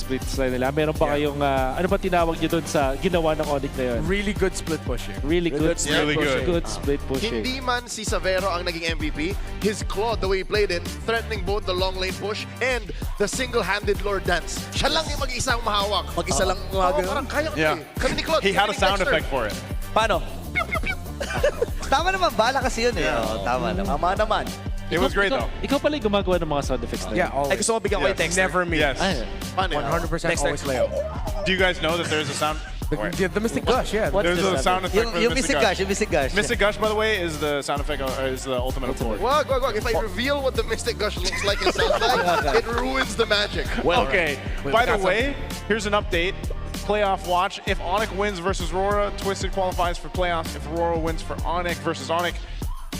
split style nila. Meron ba kayong, ano ba tinawag nyo doon sa ginawa ng Onyx na yun? Really good split pushing. Really good, Really good. good split pushing. Hindi man si Savero ang naging MVP, his Claude, the way he played it, threatening both the long lane push and the single-handed Lord Dance. Siya lang yung mag-isa ang mahawak. Mag-isa lang mga ganun. Parang kaya ko Yeah. Kami ni Claude. He had a kami ni sound Dexter. effect for it. Paano? Tama naman, bala kasi yun eh. Oo, tama naman. Tama naman. It was great though. Ikaw pala yung gumagawa ng mga sound effects na Yeah, yun. always. Ay, gusto mo bigyan ko yung text. Never me. Yes. Ay, Paano yan? 100% Dexter. always Leo. Do you guys know that there's a sound? Wait. The Mystic Gush, yeah. What? There's a sound effect for Yung Mystic Gush, yung Mystic Gush. Mystic Gush, by the way, is the sound effect, is the ultimate of Lord. Wag. If I reveal what the Mystic Gush looks like and sounds like, it ruins the magic. Well, Okay, by the way, here's an update. Playoff watch. If Onyx wins versus Aurora, Twisted qualifies for playoffs. If Aurora wins for Onyx versus Onyx,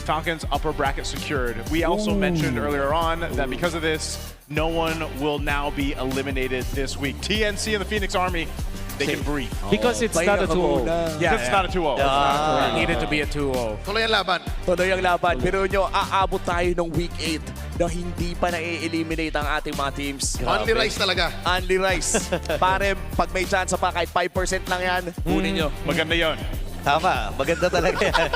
Falcons upper bracket secured. We also mentioned earlier on that because of this, no one will now be eliminated this week. TNC and the Phoenix Army, they can breathe. because it's not a 2-0. Yeah, It's not a 2-0. It needed to be a 2-0. Tuloy ang laban. tuloy ang laban. Pero nyo, aabot tayo ng week 8 na hindi pa na-eliminate ang ating mga teams. Only rice talaga. Only rice. Pare, pag may chance pa kahit 5% lang yan, kunin nyo. Maganda yon. Tama, maganda talaga yan.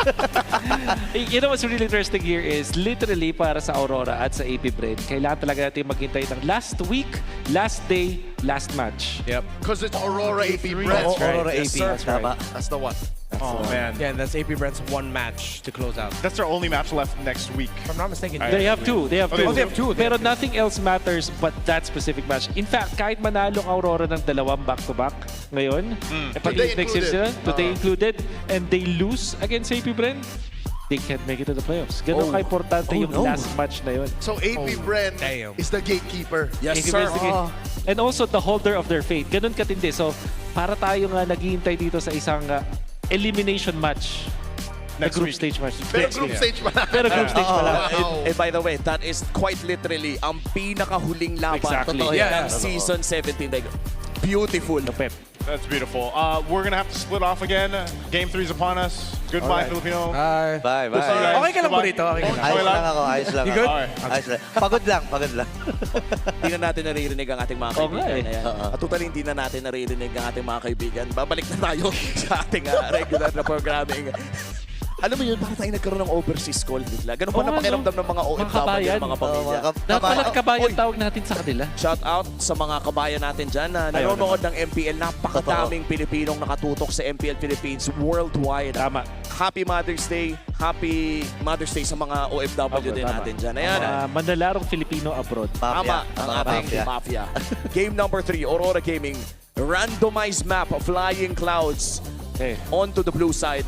You know what's really interesting here is literally para sa Aurora at sa AP Brain, kailangan talaga natin maghintay ng last week, last day, last match. Yep. Because it's Aurora AP Brent. That's right. Aurora Yes, AP, sir. tama. That's the one. Oh man, Yeah, that's AP Brent's one match to close out. that's their only match left next week. If I'm not mistaken. They have two. They have Okay. two. Oh, they have two. Pero nothing else matters but that specific match. In fact, kahit manalo ang Aurora ng dalawang back-to-back ngayon, pati Today next year included. sila, today included, and they lose against AP Bren, they can't make it to the playoffs. Ganun ka-importante yung last match na yun. So AP Brent damn. is the gatekeeper. Yes, AP sir. Bren's the game. And also the holder of their fate. Ganun katindi. So, para tayo nga naghihintay dito sa isang elimination match. Next group week. stage match. Pero group stage pa lang. Pero group stage pa lang. Wow. And by the way, that is quite literally ang pinakahuling laban Exactly. totoo Yeah. ng season 17. Like, beautiful. Pep. That's beautiful. We're gonna have to split off again. Game 3 is upon us. Goodbye, Filipino. Bye. Bye, We'll see you bye. guys. Okay ka lang Goodbye. burrito. Okay ka lang. Ayos Okay lang? lang ako, ayos lang You ako. good? Alright. Ayos lang. Pagod lang, pagod lang. Hindi na natin naririnig ang ating mga Oo nga kaibigan. eh. Ayan. At totally hindi na natin naririnig ang ating mga kaibigan. Babalik na tayo sa ating regular na programming. Alam mo yun, bakit tayo nagkaroon ng overseas call bigla? Ganun pa Oo nga, napakiramdam no? ng mga OFW, Mga kabayan. ng mga pamilya. Dapat pala kabayan Oy. tawag natin sa kanila. Shout out sa mga kabayan natin dyan na nanonood ng MPL. Napakadaming Pilipinong nakatutok sa MPL Philippines worldwide. Tama. Happy Mother's Day. Happy Mother's Day sa mga OFW din Tama. natin dyan. Ayan. Manlalarong Filipino abroad. Tama, Mafia. ang Mga ating mafia. mafia. Game number 3, Aurora Gaming. Randomized map of Flying Clouds Okay. onto the blue side.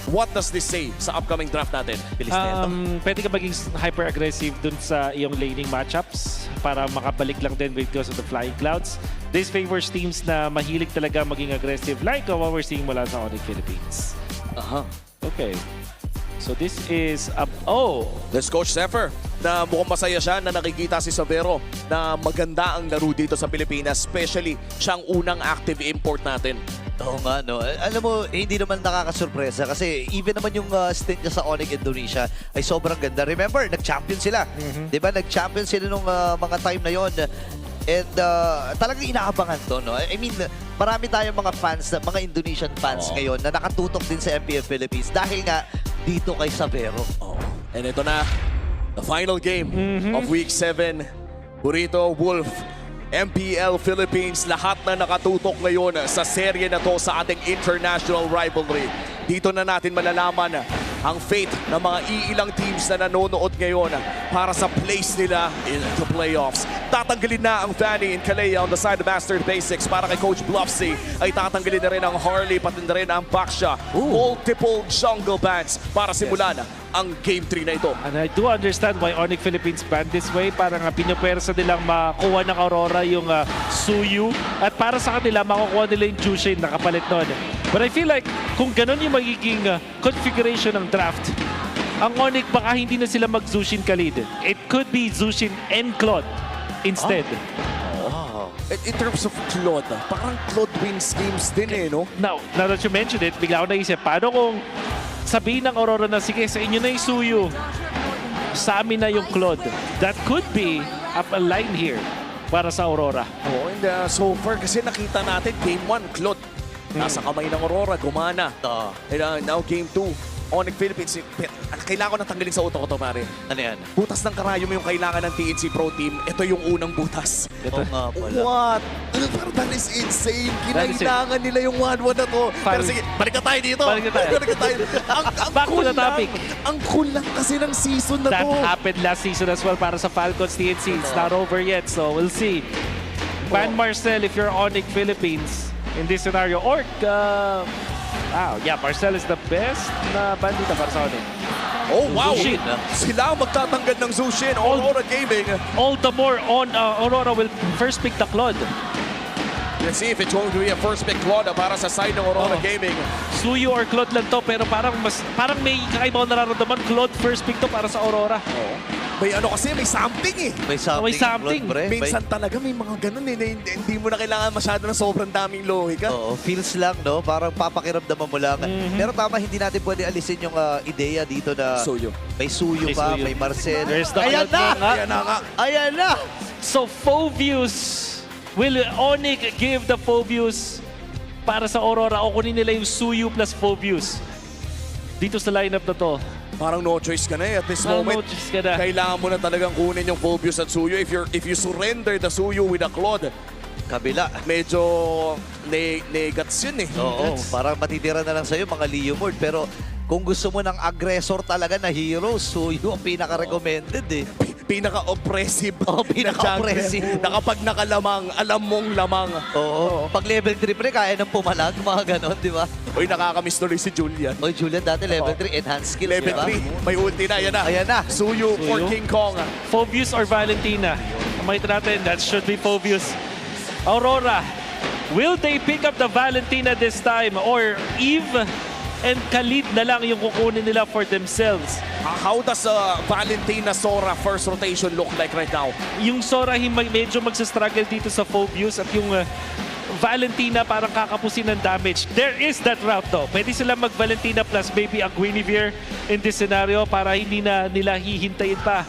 What does this say sa upcoming draft natin? Bilis na ito. Pwede ka maging hyper-aggressive dun sa iyong laning matchups para makabalik lang din because of the Flying Clouds. This favors teams na mahilig talaga maging aggressive like what we're seeing mula sa Onyx Philippines. Okay. So this is Let's Coach Zephyr na mukhang masaya siya na nakikita si Savero na maganda ang laro dito sa Pilipinas, especially siyang unang active import natin. Oo nga, no. Alam mo, hindi naman nakakasurpresa kasi even naman yung stint niya sa Onyx Indonesia ay sobrang ganda. Remember, nag-champion sila. Di ba? Nag-champion sila nung mga time na yon. And talagang inaabangan to, no? I mean, marami tayong mga fans, mga Indonesian fans ngayon na nakatutok din sa MPL Philippines dahil nga dito kay Savero. And ito na, the final game of Week 7. Burrito, Wolf, MPL Philippines, lahat na nakatutok ngayon sa serye na to sa ating international rivalry. Dito na natin malalaman ang fate ng mga iilang teams na nanonood ngayon para sa place nila in the playoffs. Tatanggalin na ang Fanny and Kalea on the side of Master Basics para kay Coach Bluffsy. Ay tatanggalin na rin ang Harley, pati na rin ang Baksha. Multiple jungle bans para simulan ang Game 3 na ito. And I do understand why Onyx Philippines banned this way. Parang pinupwersa nilang makuha ng Aurora yung Suyu. At para sa kanila, makukuha nila yung Jushin na kapalit nun. But I feel like kung ganun yung magiging configuration ng draft, ang Onyx baka hindi na sila mag-Zushin Khalid. It could be Zushin and Claude instead. In terms of Claude, parang Claude wins games din no? Now that you mentioned it, bigla ako naisip, paano kung sabihin ng Aurora na, sige, sa inyo na yung Suyu, sa amin na yung Claude. That could be up a line here. para sa Aurora. Oo, and so far kasi nakita natin Game 1, Claude. Nasa kamay ng Aurora, gumana. Oo. And now Game 2, Onyx Philippines. Kailangan ko nang tanggalin sa utak ko to, pare. Ano yan? Butas ng karayom yung kailangan ng TNC Pro Team. Ito yung unang butas. Oo nga pala. What? That is insane. That is it. Kinailangan nila yung 1-1 na to. Pero sige, balik na tayo dito. Balik na tayo. Balik na tayo. Ang Back to cool the lang. topic. Ang cool lang kasi ng season na That to. happened last season as well para sa Falcons TNC. It's not over yet, so we'll see. Van Marcel, if you're Onyx Philippines in this scenario, or Marcel is the best na bandita para sa Onyx. Oh, wow. Zushin. Sila ang magtatanggal ng Zushin. Aurora Gaming. All the more on Aurora will first pick the Claude. Let's see if it's going to be a first pick Claude para sa side ng Aurora Oh. Gaming. Suyu or Claude lang to, pero parang may kakaiba nararamdaman. Claude first pick to para sa Aurora. May ano kasi, may something eh. May something. May something. Claude, pre. Minsan talaga may mga ganun eh. Hindi mo na kailangan masyado ng sobrang daming lohika. Oo, feels lang, no? Parang papakiramdaman mo lang. Pero tama, hindi natin pwede alisin yung ideya dito na Suyo. may Suyo May pa, Suyo. may Marcel. There's the Ayan Claude na! nga. Ayan na nga. Ayan na! So Phobius, will Onyx give the Phobius para sa Aurora o kunin nila yung Suyu plus Phobius dito sa lineup na to? Parang no choice ka na eh. At this Parang moment, no choice ka na. kailangan mo na talagang kunin yung Phobius at Suyo. If you surrender the Suyo with a Claude, Kabila. medyo negats yun eh. Oo, parang matitira na lang sa'yo mga Leomord. Pero kung gusto mo ng aggressor talaga na hero, Suyo ang pinaka-recommended eh. Pinaka-oppressive. Oo, pinaka-oppressive. Na kapag nakalamang, alam mong lamang. Oo. Pag level 3 pre, kaya nang pumalag, mga ganon, di ba? Uy, nakakamiss tuloy si Julian. Oy, Julian, dati level 3, enhanced skills, Level di ba? 3, may ulti na. Ayan na. Ayan na. Suyo for Suyo. King Kong. Phobius or Valentina? Makita natin, that should be Phobius. Aurora, will they pick up the Valentina this time or Eve and Khalid na lang yung kukunin nila for themselves? How does Valentina Sora first rotation look like right now? Yung Sora medyo magsastruggle dito sa Phobius at yung Valentina parang kakapusin ng damage. There is that route though. Pwede sila mag-Valentina plus maybe a Guinevere in this scenario para hindi na nila hihintayin pa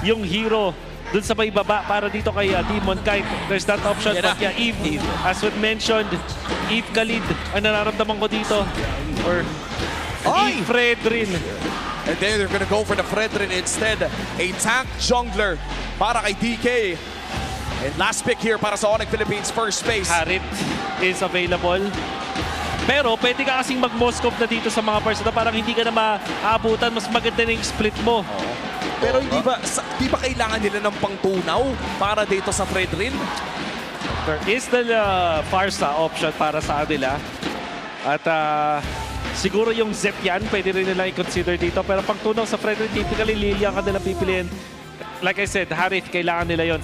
yung hero dun sa may baba para dito kay Demon Kite. There's that option. Yan na. But yeah, Eve, as we mentioned, Eve Khalid ang nararamdaman ko dito. Or Ay! Eve Fredrin. And then they're gonna go for the Fredrin instead. A tank jungler para kay DK. And last pick here para sa Onyx Philippines first space. Harit is available. Pero pwede ka kasing mag-Moscow na dito sa mga parts na parang hindi ka na maabutan. Mas maganda na yung split mo. Pero di ba kailangan nila ng pangtunaw para dito sa Fredrin? There is the Farsa option para sa kanila. At siguro yung Zep yan, pwede rin nila i-consider dito. Pero pag tunaw sa Fredrin, typically Lilia ka nila pipiliin. Like I said, Harith, kailangan nila yon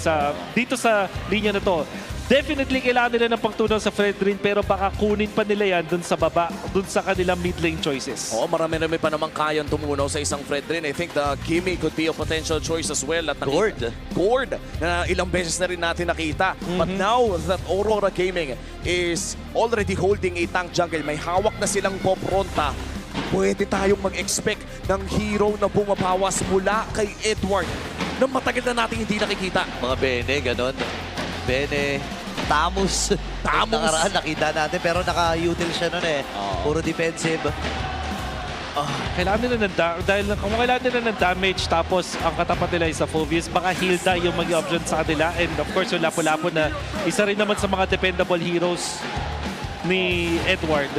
dito sa linya na to. Definitely kailangan nila ng pagtunaw sa Fredrin pero baka kunin pa nila yan dun sa baba, dun sa kanilang mid lane choices. Oo, marami-rami pa namang kayang tumunaw sa isang Fredrin. I think the Kimi could be a potential choice as well. At Gord, na ilang beses na rin natin nakita. But now that Aurora Gaming is already holding a tank jungle, may hawak na silang Pop Ronta, pwede tayong mag-expect ng hero na bumabawas mula kay Edward na matagal na natin hindi nakikita. Mga Bene, ganon. Bene, Tamus. Tamus. Nakaraan, nakita natin. Pero naka-util siya nun eh. Puro defensive. Kailangan nila dahil kung kailangan nila ng damage tapos ang katapat nila is sa Phobius, baka Hilda yung mag-option sa kanila. And of course, yung Lapu-Lapu na isa rin naman sa mga dependable heroes ni Edward.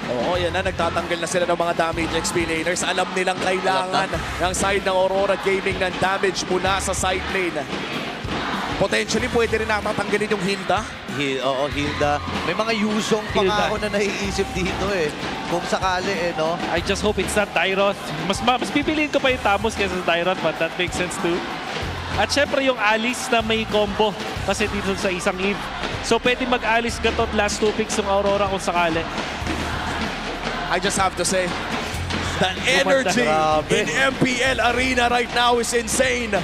Oo, yan na. Nagtatanggal na sila ng mga damage XP laners. Alam nilang kailangan ng side ng Aurora Gaming ng damage muna sa side lane. Potentially, pwede rin natatanggalin yung Hilda. Oo, Hilda. May mga Yuzong pa nga ako na naiisip dito eh. Kung sakali eh, no? I just hope it's not Dairoth. Mas pipiliin ko pa yung Tamus kaysa sa Dairoth, but that makes sense too. At syempre yung Alice na may combo kasi dito sa isang Eve. So pwede mag-Alice Gatot last 2 picks yung Aurora kung sakali. I just have to say, the energy Grabe. in MPL Arena right now is insane.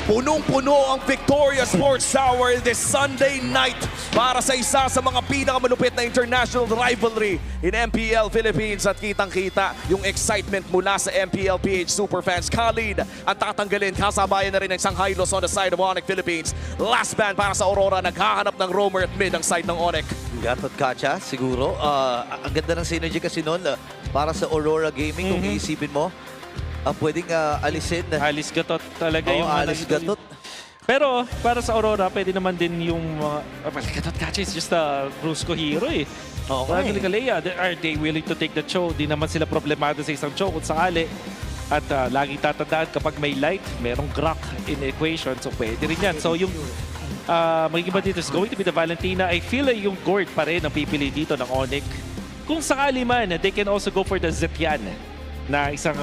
Punong-puno ang Victoria Sports Tower this Sunday night para sa isa sa mga pinakamalupit na international rivalry in MPL Philippines. At kitang-kita yung excitement mula sa MPL PH Superfans. Khalid ang tatanggalin. Kasabayan na rin ng Shanghai Los on the side of Onyx Philippines. Last ban para sa Aurora. Naghahanap ng roamer at mid ang side ng Onyx. Gatot Kacha, siguro. Ang ganda ng synergy kasi noon para sa Aurora Gaming, kung iisipin mo. Pwedeng alisin. Alice Gatot talaga yung Alice nandun. Gatot. Pero para sa Aurora, pwede naman din yung Gatot Kacha is just a Brusco hero eh. Oo, Parang Galea, are they willing to take the show? Di naman sila problemado sa isang show kung sakali. At laging tatandaan kapag may light, merong Grok in the equation. So pwede rin yan. So yung magiging ba dito is going to be the Valentina. I feel like yung Gord pa rin ang pipili dito ng Onyx. Kung sakali man, they can also go for the Zetian na isang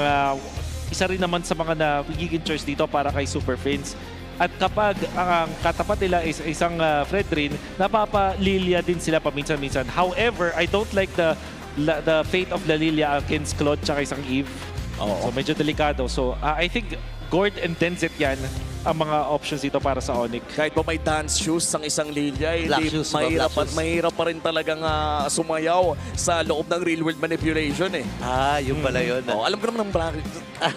isa rin naman sa mga nagiging choice dito para kay Super Fins. At kapag ang katapat nila is isang Fredrin, napapalilya din sila paminsan-minsan. However, I don't like the fate of La Lilia against Claude tsaka isang Eve. So medyo delikado. So I think Gord and Denzet yan ang mga options dito para sa Onyx. Kahit pa may dance shoes ang isang Lilia, Black shoes, black shoes. mahirap pa rin talagang sumayaw sa loob ng real world manipulation eh. Yun pala yun. Alam ko naman ng bracket.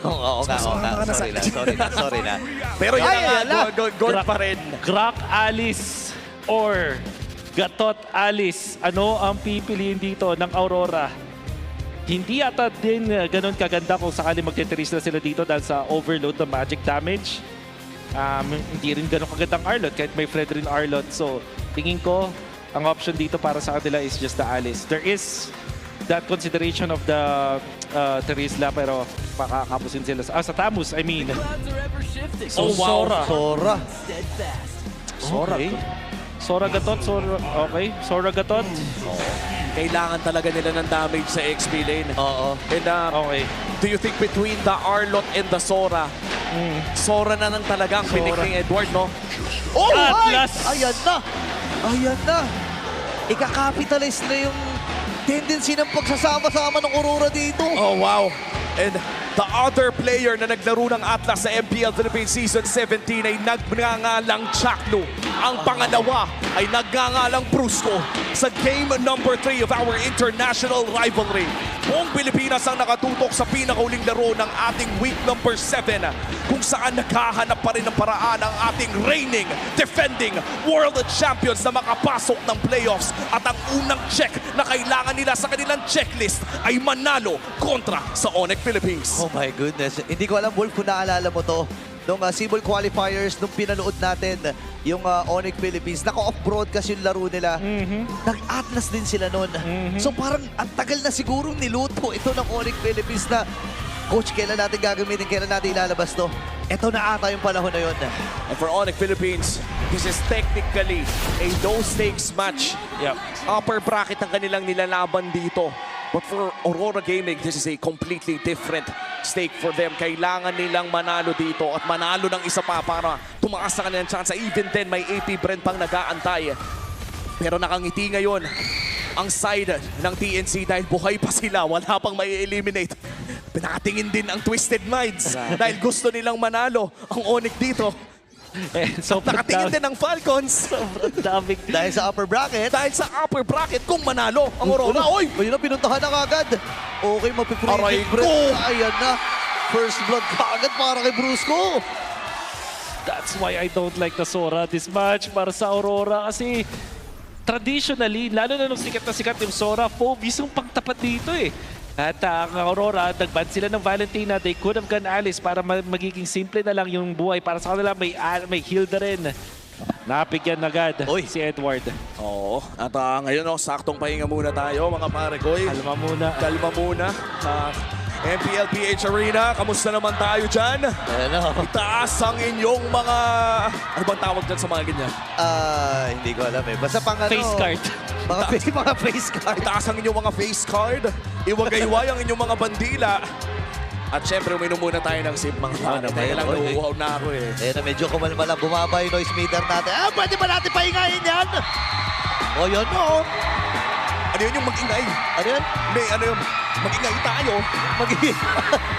Oo nga. Sorry na. Pero yun nga, Gord pa rin. Grok Alice or Gatot Alice. Ano ang pipiliin dito ng Aurora? Hindi yata din ganun kaganda kung sakali magtitiris na sila dito dahil sa overload ng magic damage. Hindi rin ganun kagandang Arlot kahit may Fredrin Arlot. So tingin ko ang option dito para sa kanila is just the Alice. There is that consideration of the Terisla pero makakapusin sila sa Tamus, I mean. Oh, wow. Sora. Okay. Sora Gatot. Okay. Sora Gatot. Kailangan talaga nila ng damage sa XP lane. Oo. And Okay. do you think between the Arlot and the Sora, Sora na nang talagang pinik ni Edward, no? Oh, Atlas! Ayan na. Ika-capitalize na yung tendency ng pagsasama-sama ng Aurora dito. Oh, wow. And the other player na naglaro ng Atlas sa MPL Philippines Season 17 ay nagngangalang Chakno. Ang pangalawa ay nagngangalang Brusco sa game number 3 of our international rivalry. Buong Pilipinas ang nakatutok sa pinakauling laro ng ating week number 7 kung saan naghahanap pa rin ng paraan ang ating reigning, defending world champions na makapasok ng playoffs. At ang unang check na kailangan nila sa kanilang checklist ay manalo kontra sa Onyx Philippines. Oh my goodness. Hindi ko alam, Wolf, kung naalala mo to. Nung Civil Qualifiers, nung pinanood natin yung Onyx Philippines, naka-off-broadcast yung laro nila. Nag-Atlas din sila noon. So parang ang tagal na sigurong niluto ito ng Onyx Philippines na, Coach, kailan natin gagamitin, kailan natin ilalabas to? Ito na ata yung panahon na yun. And for Onyx Philippines, this is technically a low-stakes match. Yep. Upper bracket ang kanilang nilalaban dito. But for Aurora Gaming, this is a completely different stake for them. Kailangan nilang manalo dito at manalo ng isa pa para tumaas sa kanilang chance. Even then, may AP Brent pang nag-aantay. Pero nakangiti ngayon ang side ng TNC dahil buhay pa sila. Wala pang may eliminate. Pinatingin din ang Twisted Minds dahil gusto nilang manalo ang Onyx dito. Nakatingin din ang Falcons. Dahil sa upper bracket. Dahil sa upper bracket kung manalo ang Aurora. Oy! Ayun na, pinuntahan na kagad. Okay, Aray mapipredict. ko! Ayan na. First blood kagad para kay Brusco. That's why I don't like the Sora this match para sa Aurora kasi traditionally, lalo na nung sikat na sikat yung Sora, Phoebus yung pangtapat dito eh. At ang Aurora, nag-ban sila ng Valentina. They could have gone Alice para magiging simple na lang yung buhay. Para sa kanila, may Hilda rin. Napigyan agad si Edward. Oo. At ngayon, saktong pahinga muna tayo, mga pare ko. Kalma muna. Kalma muna. MPL PH Arena, kamusta naman tayo dyan? Ayan o. Itaas ang inyong mga... Ano bang tawag dyan sa mga ganyan? Hindi ko alam eh. Basta pang ano. Face card. Mga face card. Itaas ang inyong mga face card. Iwagayway ang inyong mga bandila. At syempre, uminom muna tayo ng sip, mga pare. Kaya lang, nauuhaw na ako eh. Ayan na, medyo kumalma lang. Bumaba yung noise meter natin. Pwede ba natin pahingahin yan? O, yun o. Ano yun yung mag-ingay? Ano yan? Hindi, ano yung mag-ingay tayo?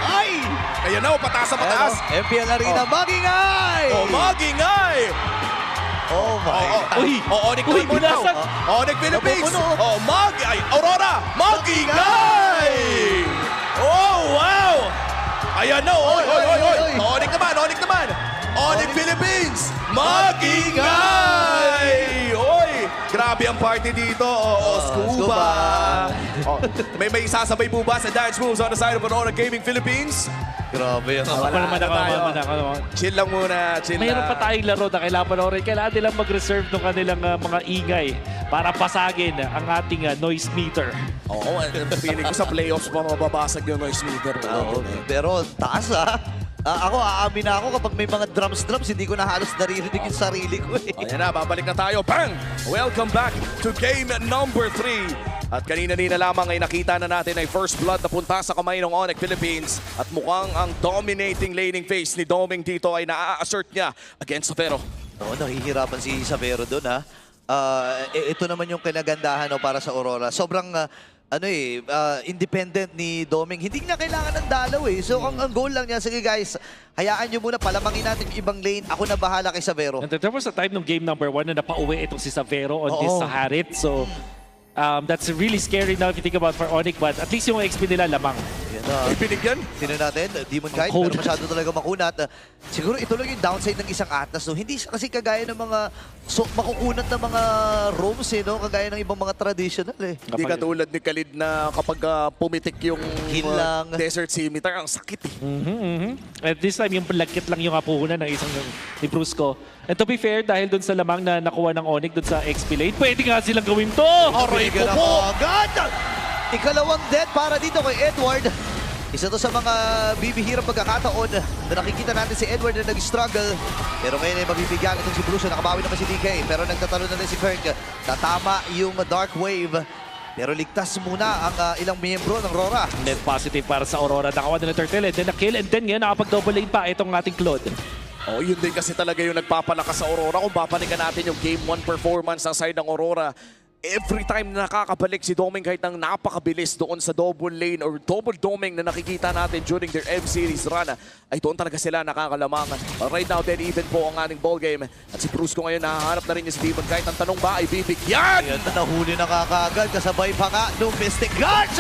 Ay! Ayan na, pataas sa pataas. MPL Arena, magingay! Oh, mag-ingay! Oh my God. Uy! Onyx Uy, naman muna. binasag! Onyx Philippines! Napupuno. Oh, ay, Aurora! Mag-ingay! Oh, wow! Ayan na, oy! oy. Onyx naman! Onyx Philippines! Mag-ingay! Oy! Grabe ang party dito. Scuba. May sasabay po ba sa dance moves on the side of Aurora Gaming Philippines? Grabe yan. Ako naman ako. Chill lang muna, chill lang. Mayroon pa tayong laro na kailangan panoorin. Kailangan nilang mag-reserve ng kanilang mga ingay para pasagin ang ating noise meter. Oo, feeling ko sa playoffs pa mababasag yung noise meter. Oo, pero taas ako, aamin na ako kapag may mga drums, hindi ko na halos naririnig yung sarili ko eh. Ayan na, babalik na tayo. Bang! Welcome back to game number 3. At kanina-nina lamang ay nakita na natin ay first blood na punta sa kamay ng Onyx Philippines. At mukhang ang dominating laning phase ni Doming dito ay naa-assert niya against Savero. Oo, nahihirapan si Savero doon ha. Ito naman yung kinagandahan para sa Aurora. Sobrang independent ni Doming. Hindi niya kailangan ng dalaw eh. So ang goal lang niya, sige guys, hayaan niyo muna, palamangin natin yung ibang lane. Ako na bahala kay Savero. And there was a time nung game number 1 na napauwi itong si Savero on this Oo. Saharit. So that's really scary now if you think about for Onyx, but at least yung XP nila lamang. Yan na. Ay, binigyan. Tingnan natin, Demon Knight, Code. pero masyado talaga makunat. Siguro ito lang yung downside ng isang Atlas. No? Hindi siya kasi kagaya ng mga makukunat na mga roams, no? Kagaya ng ibang mga traditional eh. Hindi katulad ni Khalid na kapag pumitik yung Kill lang. Desert Scimitar, ang sakit eh. At this time, yung lagkit lang yung kapuhunan ng isang ni Brusco. And to be fair, dahil dun sa lamang na nakuha ng Onyx dun sa XP lane, pwede nga silang gawin to! Aray ko Bigyan po! ako agad! Ikalawang dead para dito kay Edward. Isa to sa mga bibihirang pagkakataon na nakikita natin si Edward na nag-struggle. Pero ngayon ay mabibigyan itong si Bruce. Nakabawi naman si DK. Pero nagtatalo na rin si Kirk. Tatama yung Dark Wave. Pero ligtas muna ang ilang miyembro ng Aurora. Net positive para sa Aurora. Nakawa na ng Turtle and then na-kill. And then ngayon nakapag-double lane pa itong ating Claude. Oh, yun din kasi talaga yung nagpapalakas sa Aurora. Kung babalikan natin yung Game 1 performance ng side ng Aurora, every time na nakakabalik si Doming kahit ng napakabilis doon sa double lane or double doming na nakikita natin during their M-Series run, ay doon talaga sila nakakalamangan. Right now, then even po ang ating ball game. At si Brusco ngayon, nahahanap na rin niya si Demon kahit ang tanong ba ay bibigyan! Ayan na, nahuli na kakagad. Kasabay pa nga nung Mystic Guards.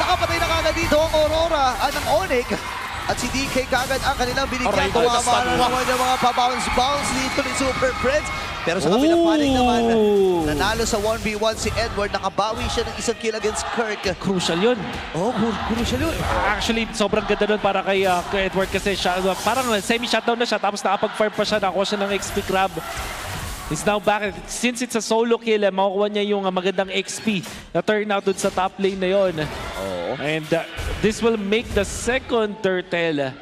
Nakapatay na kagad dito ang Aurora at ang Onyx. At si DK kagad ang kanilang binigyan. Aray, Tumama basta na naman yung mga pa-bounce dito ni Super Friends. Pero sa kabilang panig naman, nanalo sa 1v1 si Edward. Nakabawi siya ng isang kill against Kirk. Crucial yun. Oh, crucial yun. Actually, sobrang ganda nun para kay Edward kasi siya, parang semi-shutdown na siya tapos nakapag-farm pa siya, nakuha siya ng XP grab. He's now back. Since it's a solo kill, makukuha niya yung magandang XP na turn out dun sa top lane na yun. And this will make the second turtle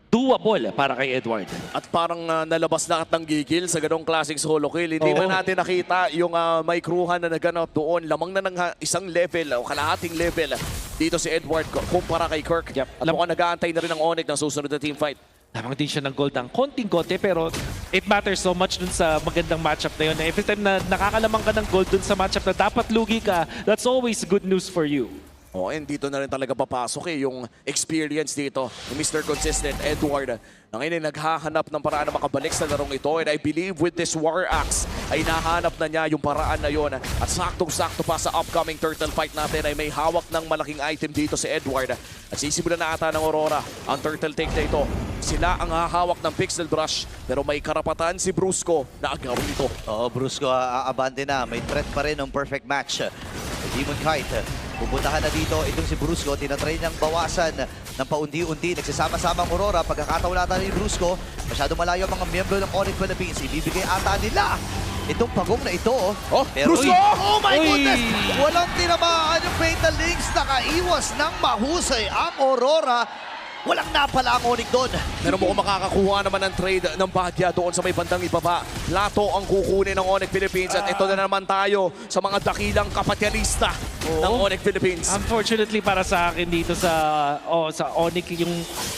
doable para kay Edward. At parang nalabas lahat ng gigil sa ganong klaseng solo kill. Hindi Oo. na natin nakita yung may kruhan na naganap doon. Lamang na ng isang level o kalahating level dito si Edward kumpara kay Kirk. Yep. At mukhang nag-aantay na rin ang Onyx ng susunod na team fight. Lamang din siya ng gold ng konting-konti pero it matters so much dun sa magandang matchup na yun. Every time na nakakalamang ka ng gold dun sa matchup na dapat lugi ka, that's always good news for you. Oh, and dito na rin talaga papasok yung experience dito ni Mr. Consistent Edward na ngayon ay naghahanap ng paraan na makabalik sa larong ito, and I believe with this War Axe ay nahanap na niya yung paraan na yon, at saktong-sakto pa sa upcoming turtle fight natin ay may hawak ng malaking item dito si Edward at sisimulan na ata ng Aurora ang turtle take na ito. Sila ang hahawak ng Pixel Brush pero may karapatan si Brusco na agawin ito. Oo, Brusco, aabante na. May threat pa rin ng perfect match. Demon Kite, pupuntahan na dito itong si Brusco. Tinatry niyang bawasan ng paundi-unti. Nagsasama-sama ang Aurora. Pagkakataon natin ni Brusco, masyado malayo ang mga miyembro ng Onyx Philippines. Ibibigay ata nila itong pagong na ito. Oh, Pero, Brusco! oh my Uy! goodness! Walang tinamaan yung Fatal Links. Nakaiwas ng mahusay ang Aurora. Walang napala ang Onyx doon. Pero mukhang makakakuha naman ng trade ng Bahagya doon sa may bandang ibaba. Lato ang kukunin ng Onyx Philippines at ito na naman tayo sa mga dakilang kapatyalista ng Onyx Philippines. Unfortunately para sa akin dito sa Onyx, yung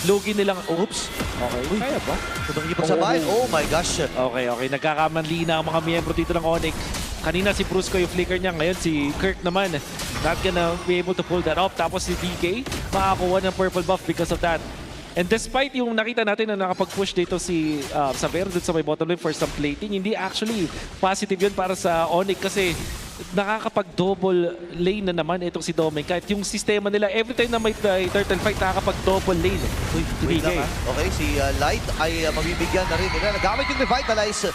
lugi nilang... Oops. Okay. Kaya ba? Tudong niyo pa sa bahay. Oh my gosh. Okay. Nagkakamanli na ang mga miyembro dito ng Onyx. Kanina si Brusco yung flicker niya. Ngayon si Kirk naman. Not gonna be able to pull that off. Tapos si DK makakuha ng purple buff because of that. And despite yung nakita natin na nakapag-push dito si Xavier dun sa may bottom lane for some plating, hindi actually positive yun para sa Onyx kasi nakakapag-double lane na naman itong si Doming. Kahit yung sistema nila, every time na may turtle fight, nakakapag-double lane. Uy, wait lang, ha? Okay, si Light ay mabibigyan na rin nila. Nagamit yung Revitalize.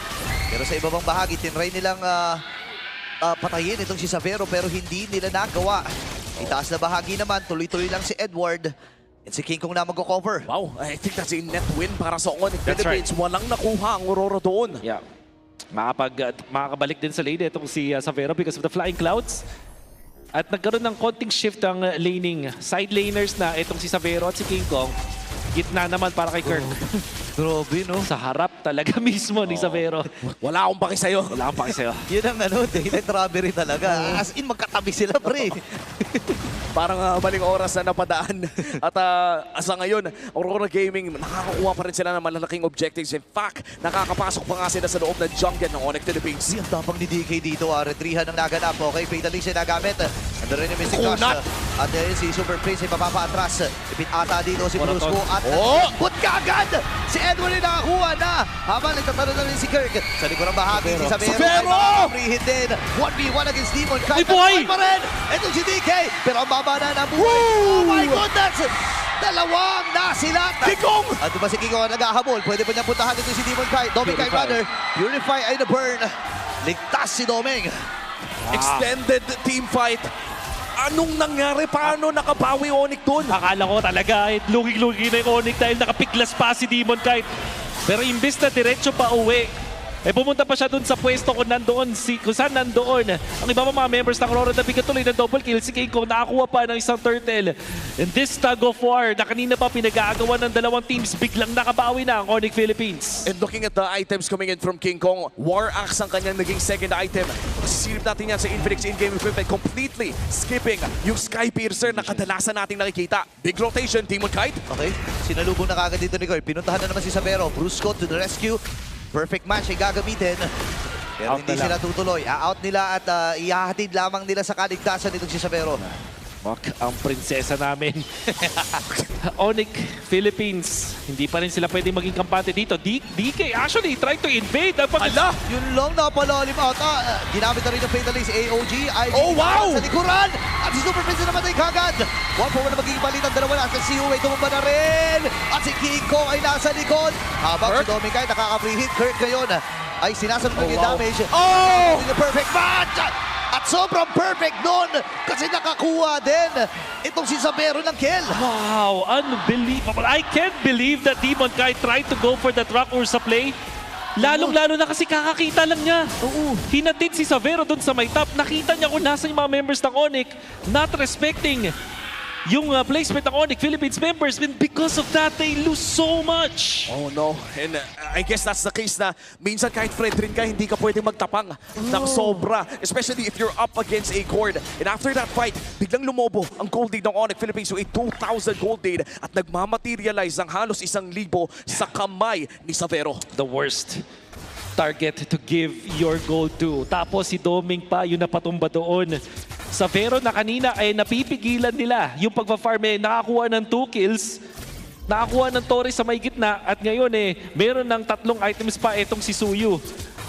Pero sa iba pang bahagi, tinry nilang patayin itong si Xavero pero hindi nila nagawa. Itaas na bahagi naman, tuloy-tuloy lang si Edward. And si King Kong na mag-cover. Wow, I think that's a net win para sa Onyx That's Philippines. Walang nakuha ang Aurora doon. Yeah. Makakabalik din sa lane itong si Xavero because of the flying clouds. At nagkaroon ng konting shift ang laning. Side laners na itong si Xavero at si King Kong. Gitna naman para kay Kirk. Grabe, no? Sa harap talaga mismo ni Xavero. Wala akong paki sa'yo. Wala kang paki sa'yo. Yun ang daylight robbery talaga. As in, magkatabi sila, pre. Parang maling oras na napadaan. At sa ngayon, Aurora Gaming, nakakakuha pa rin sila ng malalaking objectives. In fact, nakakapasok pa nga sila sa loob ng jungle ng Onyx Philippines. Ang tapang ni DK dito. Retrihan ang naganap. Okay, Fatalist yung nagamit. Ando rin yung Mystic Rush. Kunat! At si Super Prince ay papapaatras. Ipit ata dito si Monoton. Brusco. At put kagad! Si Edward ay nakakuha na. Habang nagtatalo na rin si Kirk. Sa likod ng bahagi, si Xavero. Xavero! Ay makakapриhin din. 1v1 against Demon. Ay, buhay! Pa rin. Ito si DK. Pero ang baba na ng buhay. Oh my goodness! Dalawang nasilat! Kikong! At diba si Kiko ang naghahabol? Pwede pa niyang puntahan ito si Demon Kite. Doming Kite rather. Purify ay na-burn. Ligtas si Doming. Extended team fight. Anong nangyari? Paano nakabawi Onyx doon? Akala ko talaga, lugig-lugig na yung Onyx dahil nakapiklas pa si Demon Kite. Pero imbis na diretso pa uwi, pumunta pa siya dun sa pwesto kung saan nandoon ang iba mga members ng Aurora na bigyan tuloy ng double kill. Si King Kong nakakuha pa ng isang turtle. And this tug of war na kanina pa pinag-aagawan ng dalawang teams, biglang nakabawi na ang Onyx Philippines. And looking at the items coming in from King Kong, War Axe ang kanyang naging second item. Sisilip natin yan sa Infinix in-game equipment, completely skipping yung Sky Piercer na kadalasan nating nakikita. Big rotation, Demon Kite. Okay, sinalubong na kagad dito ni Koy. Pinuntahan na naman si Xavero. Brusco to the rescue. Perfect match ay gagamitin. Pero Out hindi na sila tutuloy. Out nila at ihahatid lamang nila sa kaligtasan nitong si Xavero. Wak ang prinsesa namin. Onyx Philippines. Hindi pa rin sila pwedeng maging kampante dito. DK actually tried to invade. Ala! Yun lang napalalim ata. Ginamit na rin ng Fatalist AOG. Ay, Oh, wow! Sa likuran! At si Super Prince namatay kagad. 1-4 na magiging balitan. Dalawa na. At si Uwe tumumba na rin. At si King Kong ay nasa likod. Habang si Doming Kite nakaka-free hit. Kirk ngayon ay sinasabi ng damage. Oh! The perfect match! At sobrang perfect doon kasi nakakuha din itong si Xavero ng kill. Wow, unbelievable. I can't believe that Demon Kite tried to go for that rock Ursa play. Lalong-lalo na kasi kakakita lang niya. Hinatid si Xavero dun sa may top. Nakita niya kung nasa yung mga members ng Onyx not respecting yung placement ng Onyx Philippines members. And because of that, they lose so much. Oh no, and I guess that's the case na minsan kahit friend rin ka, hindi ka pwedeng magtapang ng sobra. Especially if you're up against a Cord. And after that fight, biglang lumobo ang gold lead ng Onyx Philippines to a 2,000 gold lead at nagmamaterialize ang halos 1,000 sa kamay ni Xavero. The worst target to give your goal to. Tapos si Doming pa yung napatumba doon. Xavero na kanina ay napipigilan nila yung pagpa-farm nakakuha ng 2 kills. Nakakuha ng Torres sa may gitna at ngayon meron ng 3 items pa itong si Suyu.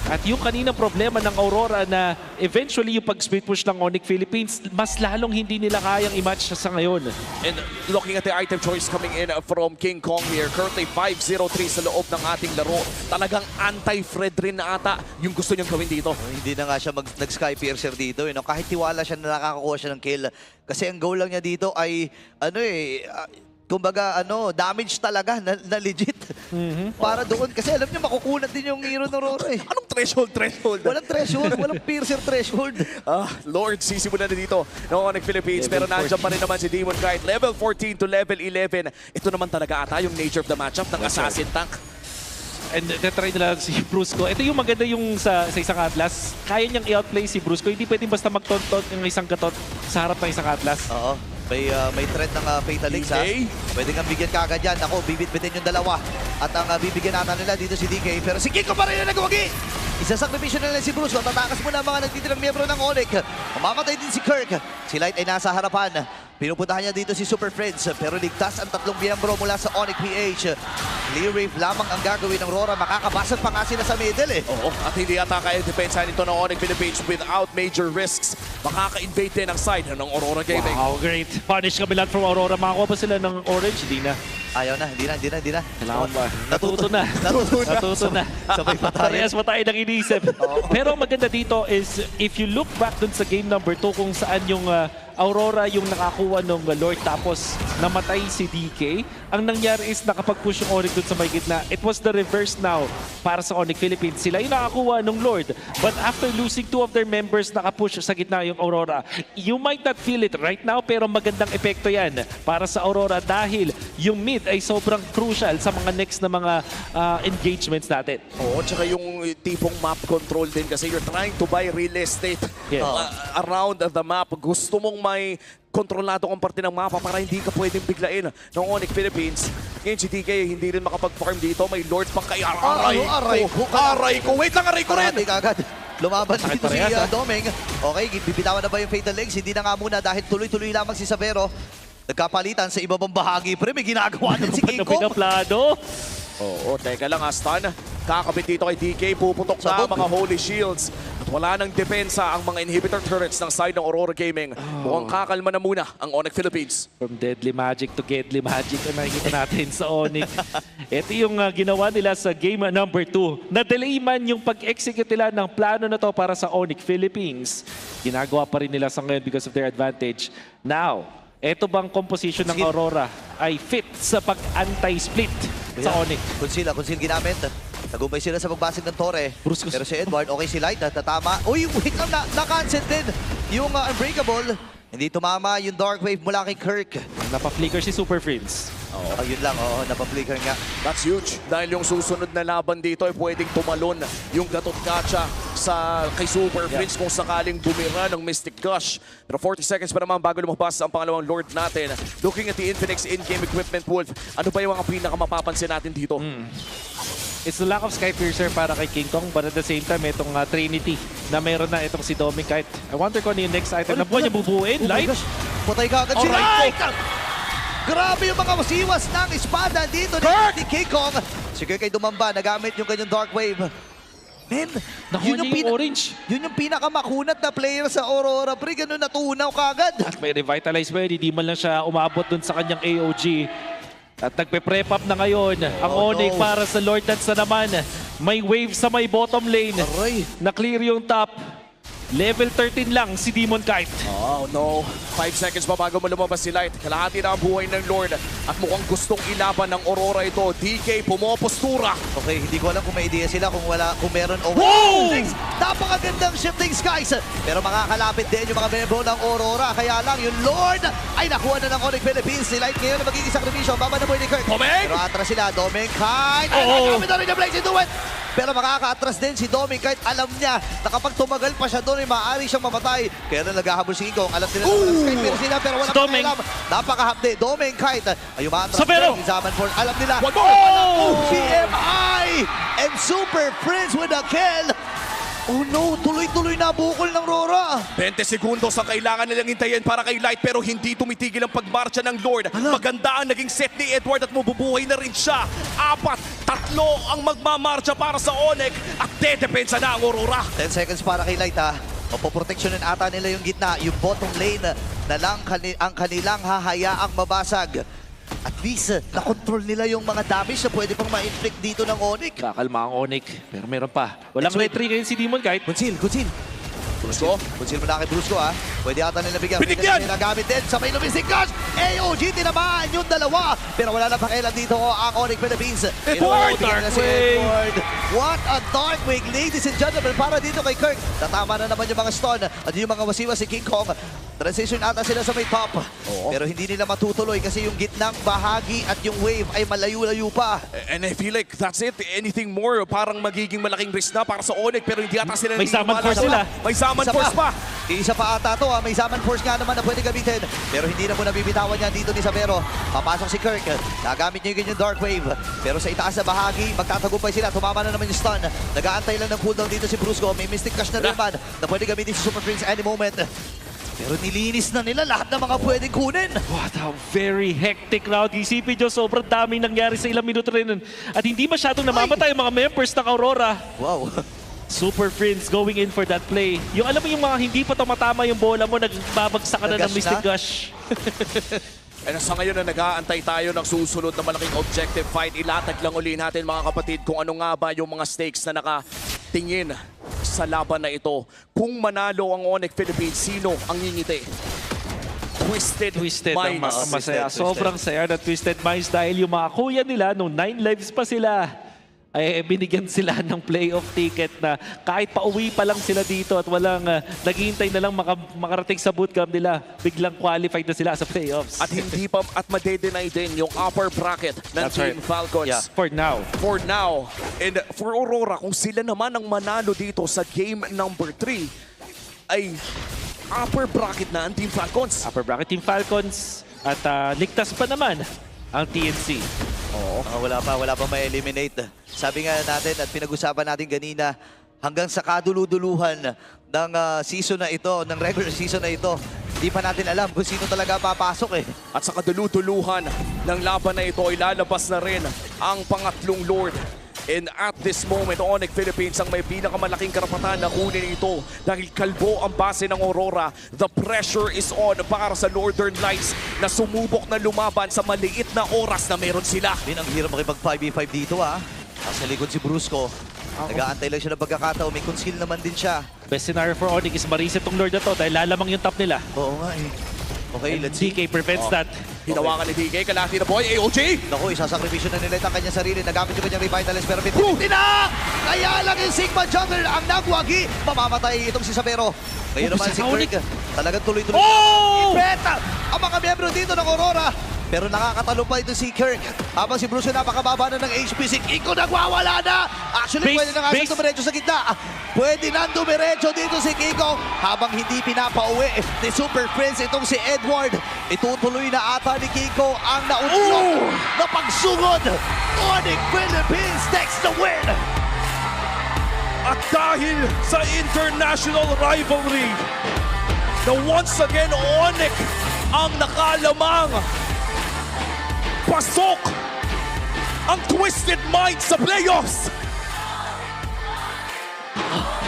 At yung kaninang problema ng Aurora na eventually yung pag-split push ng Onyx Philippines, mas lalong hindi nila kayang i-match sa ngayon. And looking at the item choice coming in from King Kong here, currently 5-0-3 sa loob ng ating laro. Talagang anti-Fred rin na ata yung gusto niyang gawin dito. Hindi na nga siya nag-Sky Piercer dito. Kahit tiwala siya na nakakakuha siya ng kill. Kasi ang goal lang niya dito ay kumbaga, damage talaga na legit. Para doon. Kasi alam niyo, makukunat din yung hero ng Aurora eh. Anong threshold? Walang threshold, walang piercer threshold. Lord, sisimulan na dito ng Onyx Philippines. Pero nandiyan pa rin naman si Demon Kite. Level 14 to level 11. Ito naman talaga ata yung nature of the matchup ng Assassin Tank. And na-try nila si Brusco. Ito yung maganda yung sa isang Atlas. Kaya niyang i-outplay si Brusco. Hindi pwedeng basta magtonton ng isang gatot sa harap ng isang Atlas. Oo. May threat ng Fatalix ha. DK. Pwede kang bigyan kagad yan. Ako, bibit-bitin yung dalawa. At ang bibigyan natin nila dito si DK. Pero si Kiko pa rin na nagwagi. Isasakripisyo na lang si Bruce. Tatakas muna ang mga nagtitirang miyembro ng Onyx. Mamamatay din si Kirk. Si Light ay nasa harapan. Pinupuntahan niya dito si Super Friends, pero ligtas ang tatlong miyembro mula sa Onyx PH. Clear wave lamang ang gagawin ng Rora. Makakabasag pa nga sila sa middle eh. Oo, at hindi ata kaya depensahan ito ng Onyx Philippines without major risks. Makaka-invade din ang side ng Aurora Gaming. Wow, great. Punish kami lahat from Aurora. Makakuha pa sila ng orange. Hindi na. Ayaw na, hindi na. Kailangan ba? Natuto na. Natuto na. Sabay pa tayo. Parehas pa tayo nang inisip. Pero ang maganda dito is if you look back dun sa game number 2 kung saan yung Aurora yung nakakuha ng Lord tapos namatay si DK. Ang nangyari is nakapag-push yung Onyx dun sa may gitna. It was the reverse now para sa Onyx Philippines. Sila yung nakakuha ng Lord. But after losing 2 of their members, nakapush sa gitna yung Aurora. You might not feel it right now pero magandang epekto yan para sa Aurora dahil yung mid ay sobrang crucial sa mga next na mga engagements natin. Oo, tsaka yung tipong map control din kasi you're trying to buy real estate Yes. around the map. Gusto mong may kontrolado kang parte ng mapa para hindi ka pwedeng biglain ng Onyx Philippines. Ngayon si DK hindi rin makapag-farm dito. May Lord pang kay Aray ko. Wait lang, aray ko rin! Parati kagad. Lumaban Sakit dito si parehas, Domeng. Okay, bibitawan na ba yung Fatal Legs? Hindi na nga muna dahil tuloy-tuloy lamang si Sabero. Nagkapalitan sa ibabang bahagi. Pre, may ginagawa din si King Kong. Pinaplado. Oo, teka lang Aston. Kakabit dito kay DK. Puputok na Sabog. ang mga Holy Shields. At wala nang depensa ang mga inhibitor turrets ng side ng Aurora Gaming. Mukhang kakalma na muna ang Onyx Philippines. From deadly magic to deadly magic ang nakikita natin sa Onyx. Ito yung ginawa nila sa game number 2. Na-delay man yung pag-execute nila ng plano na to para sa Onyx Philippines. Ginagawa pa rin nila sa ngayon because of their advantage. Now, eto bang composition ng Sige. Aurora ay fit sa pag-anti-split sa Onyx? Conceal ginamit. Nagumpay sila sa pagbasag ng Torre. Bruscos. Pero si Edward, okay si Light, tatama. Uy, wait lang, na-cancel din yung Unbreakable. Hindi tumama yung Dark Wave mula kay Kirk. Napa-flicker si Super Friends. Ayun lang, napaplicker nga. That's huge. Dahil yung susunod na laban dito ay pwedeng tumalon yung Gatot Gacha sa kay Super Prince kung sakaling bumira ng Mystic Gush. Pero 40 seconds pa naman bago lumabas ang pangalawang Lord natin. Looking at the Infinix in-game equipment, Wolf, ano ba yung mga pinakamapapansin natin dito? It's the lack of Sky Piercer para kay King Kong but at the same time itong Trinity na mayroon na itong si Doming Kite. I wonder kung ano yung next item na buwan niya bubuin. Oh my Light? gosh, patay ka agad si Alright, Light! Grabe yung mga wasiwas ng espada dito ni King Kong. Si Kirk ay dumamba, nagamit yung kanyang Dark Wave. Men, Nakuha niya yung orange. Yun yung pinakamakunat na player sa Aurora. Pre, ganun natunaw kagad. At may revitalize pa yun, hindi man lang siya umabot dun sa kanyang AOG. At nagpe-prep up na ngayon ang Onyx no. para sa Lord Dance na naman. May wave sa may bottom lane. Aray. Na-clear yung top. Level 13 lang si Demon Kite. Oh no. 5 seconds pa bago mo lumabas si Light. Kalahati na ang buhay ng Lord. At mukhang gustong ilaban ng Aurora ito. DK pumopostura. Okay, hindi ko alam kung may idea sila kung meron o Wow! Napakagandang shifting skies. Pero makakalapit din yung mga membro ng Aurora. Kaya lang yung Lord ay nakuha na ng Onyx Philippines. Si Light ngayon na magiging sakripisyo. Baba na po ni Kirk. Domeng! Pero atras sila. Domeng Kite. Ay, Oo. nagamit na rin yung Blaze into it. Pero makaka-atras din si Domeng Kite. Alam niya na kapag tumagal pa siya doon ay maaari siyang mamatay. Kaya na naghahabol si King Kong. Alam nila na walang Sky Piercer sila pero wala Si Domeng. pakialam. Napakahapde. Domeng Kite ay umaatras. Sabero! Zaman for alam nila. One more! PMI and Super Prince with a kill. Oh no, tuloy-tuloy na bukol ng Rora. 20 segundos ang kailangan nilang hintayin para kay Light pero hindi tumitigil ang pagmarcha ng Lord. Maganda ang naging set ni Edward at mabubuhay na rin siya. 4, 3 ang magmamarcha para sa Onyx at dedepensa na ang Aurora. 10 seconds para kay Light ha. Mapoproteksyonin ata nila yung gitna, yung bottom lane na lang ang kanilang hahayaang mabasag. At least, na-control nila yung mga damage na pwede pang ma-inflict dito ng Onyx. Kakalma ang Onyx. Pero meron pa. Walang Let's wait. retry ngayon si Demon Kite. Kunsil. Brusco? Kunsil mo na kay Brusco ha. Pwede ata nila bigyan. Binigyan! Pwede nila gamit din sa may lumising gush. AOG tinamaan yung dalawa. Pero wala na pakialam dito ang Onyx Philippines. Edward! Bigyan na si Dark Wave! Edward. What a dark wave, ladies and gentlemen. Para dito kay Kirk. Tatama na naman yung mga stun. At yung mga wasiwa si King Kong. Transition ata sila sa may top. Pero hindi nila matutuloy kasi yung gitnang bahagi at yung wave ay malayo-layo pa. And I feel like that's it. Anything more, parang magiging malaking risk na para sa Onyx pero hindi ata sila May naniniwala summon force sa- sila. May summon Isa force pa. pa. Isa pa ata to, may Zaman Force nga naman na pwede gamitin. Pero hindi na muna bibitawan niya dito ni Sabero. Papasok si Kirk. Nagamit niya yung ganyang Dark Wave. Pero sa itaas na bahagi, magtatagumpay sila. Tumama na naman yung stun. Nag-aantay lang ng cooldown dito si Brusco. May Mystic Crush na naman na pwede gamitin si Super Prince any moment. Pero nilinis na nila lahat ng mga pwedeng kunin. What a very hectic round. Isipin nyo, sobrang daming nangyari sa ilang minuto rin. At hindi masyadong namamatay ang mga members ng Aurora. Wow. Super Prince going in for that play. Yung alam mo yung mga hindi pa tumatama yung bola mo, nagbabagsak ka na ng Nagas Mystic na? Gush. And sa ngayon na nag-aantay tayo ng susunod na malaking objective fight, ilatag lang uli natin mga kapatid kung ano nga ba yung mga stakes na nakatingin sa laban na ito. Kung manalo ang Onyx Philippines, sino ang ngingiti? Twisted Ang Minds. masaya. Twisted. Sobrang saya na Twisted Minds dahil yung mga kuya nila, nung 9 lives pa sila, ay binigyan sila ng playoff ticket na kahit pauwi pa lang sila dito at walang naghihintay na lang makarating sa bootcamp nila, biglang qualified na sila sa playoffs. At hindi pa at madedenay din yung upper bracket ng That's Team right. Falcons. Yeah, for now. For now. And for Aurora, kung sila naman ang manalo dito sa game number 3, ay upper bracket na ang Team Falcons. Upper bracket Team Falcons at ligtas pa naman ang TNC. Wala pa ma-eliminate. Sabi nga natin at pinag-usapan natin kanina, hanggang sa kaduluduluhan ng season na ito, ng regular season na ito, hindi pa natin alam kung sino talaga papasok eh. At sa kadulutuluhan ng laban na ito, ilalabas na rin ang pangatlong Lord. And at this moment, Onyx Philippines ang may pinakamalaking karapatan na kunin ito dahil kalbo ang base ng Aurora. The pressure is on para sa Northern Lights na sumubok na lumaban sa maliit na oras na meron sila. Ang hirap makipag 5v5 dito ah. Nasa likod si Brusco. Nag-aantay lang siya ng pagkakataon. May conceal naman din siya. Best scenario for Onyx is mariset tong Lord na to dahil lalamang yung top nila. Oo nga eh. Okay, let's see. DK prevents that. Hinawakan ni DK, kalahati na boy, AOG! Naku, isasakripisyo na nila ang kanyang sarili. Nagamit yung kanyang Revitalize pero pinti na! Kaya lang yung Sigma Jungler ang nagwagi. Mamamatay itong si Sabero. Ngayon naman si Kirk. Talagang tuloy-tuloy. Oh! Ipeta ang mga miyembro dito ng Aurora. Pero nakakatalo pa ito si Kirk. Habang si Bruce napakababa na ng HP. Si Kiko nagwawala na. Actually, Base, pwede na nga base. siya dumiretso sa gitna. Pwede na dumiretso dito si Kiko. Habang hindi pinapauwi ni Super Prince itong si Edward. Itutuloy na ata ni Kiko ang naunlok na pagsugod. Onyx Philippines takes the win. At dahil sa international rivalry, na once again Onyx ang nakalamang, pasok ang Twisted Minds sa playoffs.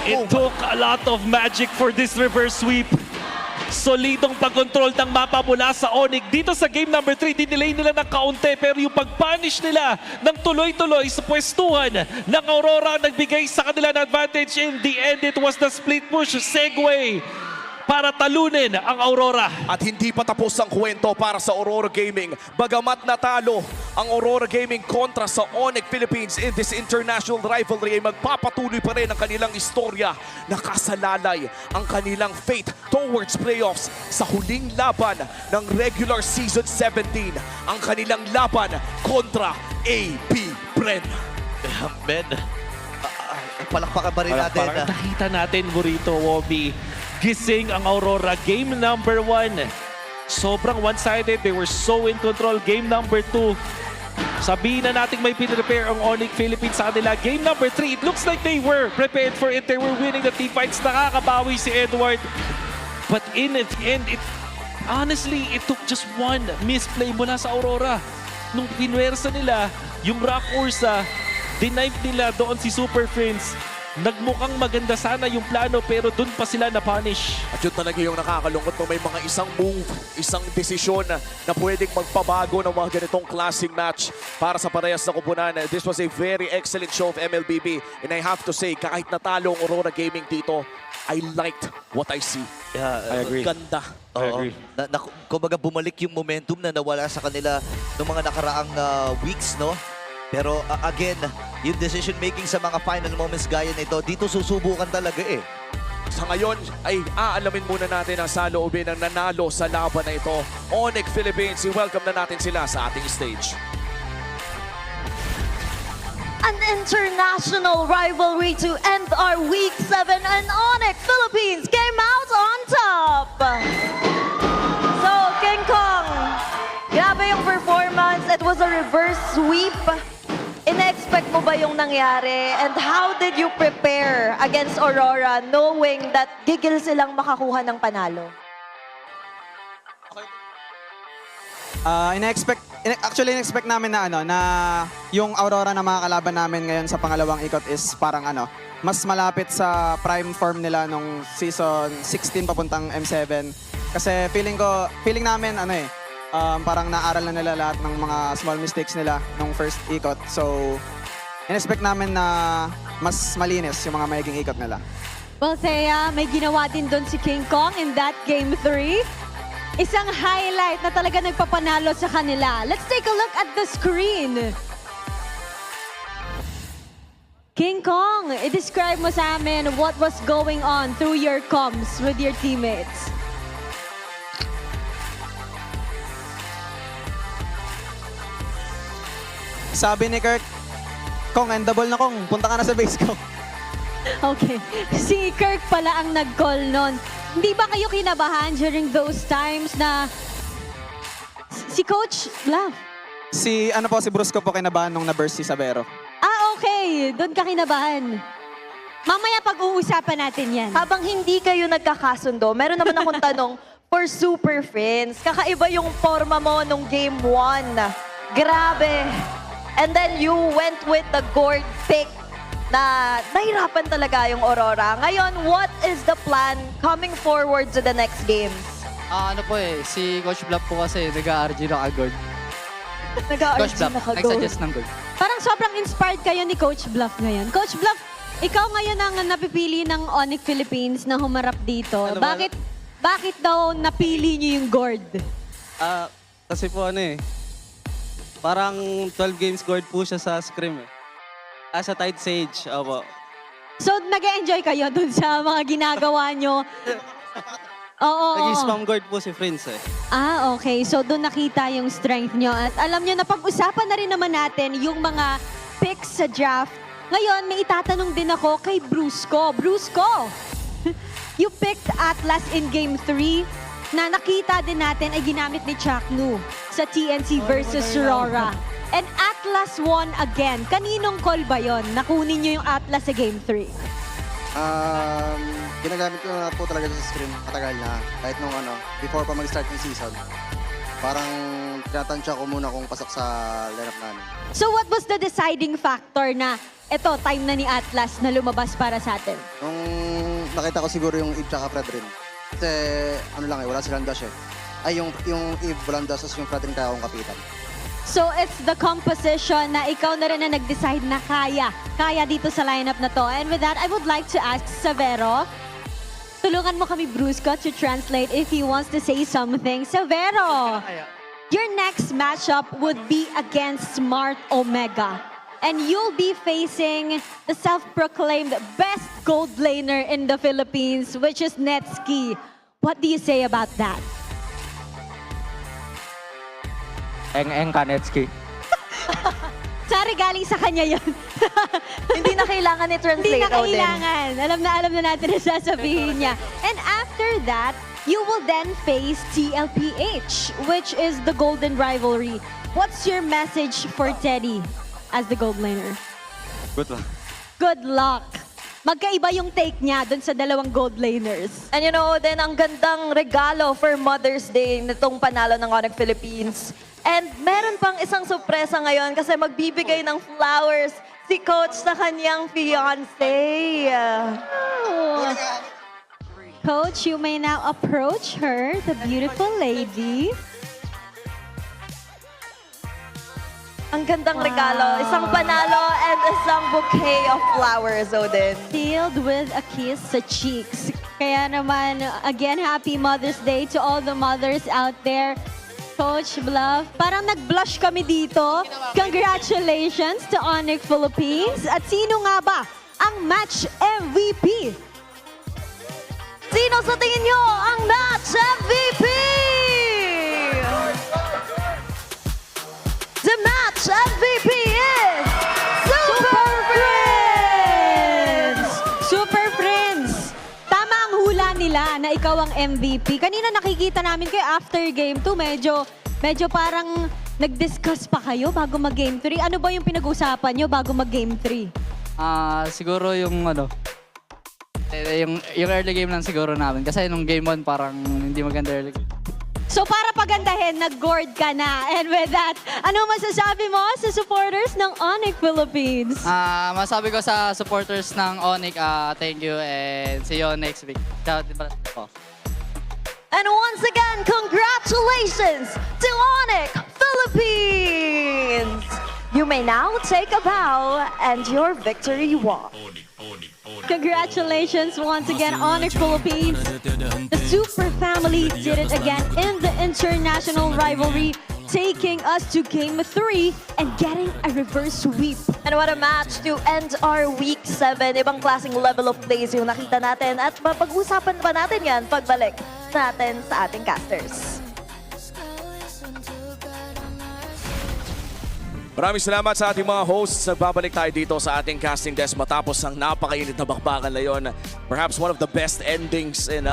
It took a lot of magic for this reverse sweep. Solidong pagkontrol ng mapa mula sa Onyx. Dito sa game number 3, dinelay nila ng kaunti pero yung pag-punish nila ng tuloy-tuloy sa pwestuhan ng Aurora ang nagbigay sa kanila ng advantage. In the end, it was the split push segue para talunin ang Aurora. At hindi pa tapos ang kwento para sa Aurora Gaming. Bagamat natalo ang Aurora Gaming kontra sa Onyx Philippines in this international rivalry, ay magpapatuloy pa rin ang kanilang istorya. Nakasalalay ang kanilang fate towards playoffs sa huling laban ng regular season 17. Ang kanilang laban kontra AP Bren. Ben, palakpakan pa rin natin. Nakita natin, Burrito, Wobby, gising ang Aurora. Game number 1, sobrang one-sided. They were so in control. Game number 2, sabihin na natin may pinrepair ang Onyx Philippines sa kanila. Game number 3, it looks like they were prepared for it. They were winning the team fights. Nakakabawi si Edward. But in the end, honestly, it took just one misplay mula sa Aurora. Nung pinwersa nila, yung Rock Ursa, denive nila doon si Super Prince. Nagmukhang maganda sana yung plano pero doon pa sila na-punish. At yun talaga yung nakakalungkot mo. May mga isang move, isang desisyon na pwedeng magpabago ng mga ganitong klaseng match para sa parehas na kupunan. This was a very excellent show of MLBB. And I have to say, kahit natalo ang Aurora Gaming dito, I liked what I see. Yeah, I agree. Ganda. I agree. Kumbaga bumalik yung momentum na nawala sa kanila ng mga nakaraang weeks, no? Pero again, yung decision making sa mga final moments gaya nito, dito susubukan talaga eh. Sa ngayon ay aalamin muna natin ang saloobin ng nanalo sa laban na ito. Onyx Philippines, i-welcome na natin sila sa ating stage. An international rivalry to end our Week 7, and Onyx Philippines came out on top. mo ba yung nangyari? And how did you prepare against Aurora knowing that gigil silang makakuha ng panalo? Actually, in-expect namin na na yung Aurora na mga kalaban namin ngayon sa pangalawang ikot is parang mas malapit sa prime form nila nung season 16 papuntang M7. Kasi feeling namin parang naaral na nila lahat ng mga small mistakes nila nung first ikot. So, in-expect namin na mas malinis yung mga magiging ikot nila. Well, Thea, may ginawa din doon si King Kong in that Game 3. Isang highlight na talaga nagpapanalo sa kanila. Let's take a look at the screen. King Kong, i-describe mo sa amin what was going on through your comms with your teammates. Sabi ni Kirk, Kong, endable na Kong, punta ka na sa base ko. Okay. Si Kirk pala ang nag-call nun. Hindi ba kayo kinabahan during those times na si Coach Bluff? Si Brusco po kinabahan nung na-burst si Sabero. Ah, okay. Doon ka kinabahan. Mamaya pag-uusapan natin yan. Habang hindi kayo nagkakasundo, meron naman akong tanong for Super Friends. Kakaiba yung forma mo nung Game 1. Grabe. And then you went with the gourd pick na nahirapan talaga yung Aurora. Ngayon, what is the plan coming forward to the next games? Si Coach Bluff po kasi nag-RG na ka-gold. Nag-RG na nag-suggest ng gold. Parang sobrang inspired kayo ni Coach Bluff ngayon. Coach Bluff, ikaw ngayon ang napipili ng Onyx Philippines na humarap dito. Bakit daw napili niyo yung gourd? Kasi po parang 12 games gold po siya sa scrim Sa Tide Sage, opo. So, nag-enjoy kayo dun sa mga ginagawa nyo? Oo. Nag-spam gold po si Prince Ah, okay. So, doon nakita yung strength nyo. At alam nyo, napag-usapan na rin naman natin yung mga picks sa draft. Ngayon, may itatanong din ako kay Brusco. Brusco, you picked Atlas in Game 3 na nakita din natin ay ginamit ni Chaknu sa TNC versus Aurora. And Atlas won again. Kaninong call ba yon? Nakunin nyo yung Atlas sa Game 3? Ginagamit ko na po talaga sa scrim matagal na. Kahit nung before pa mag-start yung season. Parang tinatansya ko muna kung pasok sa lineup namin. So what was the deciding factor na eto, time na ni Atlas na lumabas para sa atin? Nung nakita ko siguro yung Eve tsaka Fredrin. Kasi wala silang dash Ay, yung Eve walang dash, yung Fredrin kaya akong kapitan. So it's the composition na ikaw na rin na nag-decide na kaya dito sa lineup na to. And with that, I would like to ask Severo, tulungan mo kami Brusco to translate if he wants to say something. Severo, your next matchup would be against Smart Omega. And you'll be facing the self-proclaimed best gold laner in the Philippines, which is Netski. What do you say about that? Eng Kanetsky. Sorry, galing sa kanya yun. Hindi na kailangan i-translate, Hindi na Odin. kailangan. Alam na natin na sasabihin niya. And after that, you will then face TLPH, which is the Golden Rivalry. What's your message for Teddy as the gold laner? Good luck. Good luck. Magkaiba yung take niya dun sa dalawang gold laners. And you know, Odin, ang gandang regalo for Mother's Day nitong panalo ng Onyx Philippines. And meron pang isang sorpresa ngayon kasi magbibigay ng flowers si Coach sa kanyang fiancé. Oh. Coach, you may now approach her, the beautiful lady. Ang gandang regalo. Isang panalo and isang bouquet of flowers, Odin. Sealed with a kiss sa cheeks. Kaya naman, again, happy Mother's Day to all the mothers out there. Coach Bluff, parang nag-blush kami dito. Congratulations to Onyx Philippines. At sino nga ba ang match MVP? Sino sa tingin nyo ang match MVP? The match MVP is Super Friends! Super Friends! Tama ang hula nila na ikaw ang MVP. Kanina nakikita namin kayo after game 2, medyo parang nag-discuss pa kayo bago mag-game 3? Ano ba yung pinag-usapan nyo bago mag-game 3? Siguro yung yung early game lang siguro namin. Kasi nung game 1 parang hindi maganda early game. So para pagandahin, nag-gourd ka na. And with that, ano masasabi mo sa supporters ng Onyx Philippines? Masabi ko sa supporters ng Onyx, thank you and see you next week. Ciao, diba? And once again, congratulations to Onyx Philippines! You may now take a bow and your victory walk. Congratulations once again, Onyx Philippines. The Super Family did it again in the international rivalry, taking us to Game 3 and getting a reverse sweep. And what a match to end our Week 7. Ibang klaseng level of plays yung nakita natin at mapag-usapan pa natin yan pagbalik natin sa ating casters. Maraming salamat sa ating mga hosts. Nagbabalik tayo dito sa ating casting desk matapos ang napakainit na bakbakan na yon. Perhaps one of the best endings in